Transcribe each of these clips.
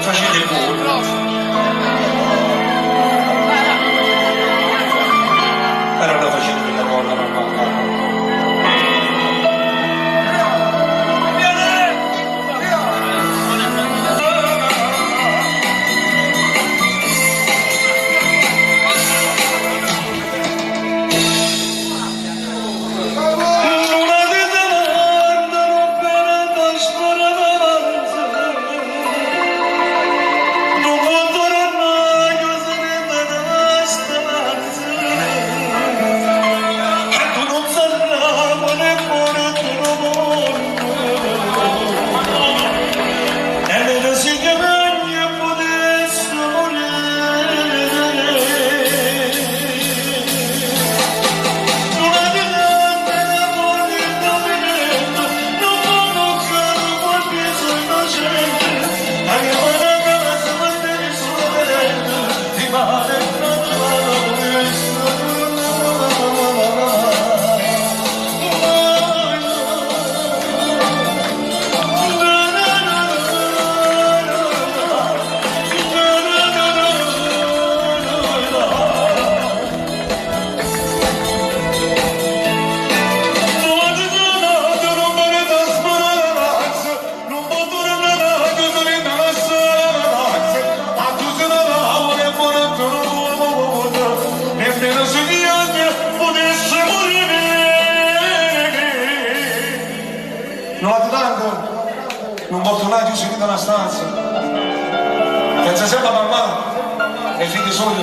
facete voi. Però lo facete una cosa normale. Non tanto, non posso mai chiuso in una stanza. Pensa sempre a mamma e figli suoi.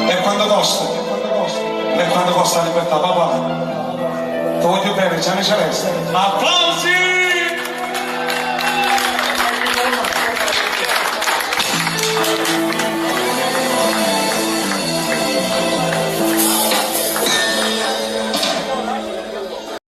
E quanto costa? E quanto costa la libertà, papà? Ti voglio bene, Gianni Celeste. Applausi!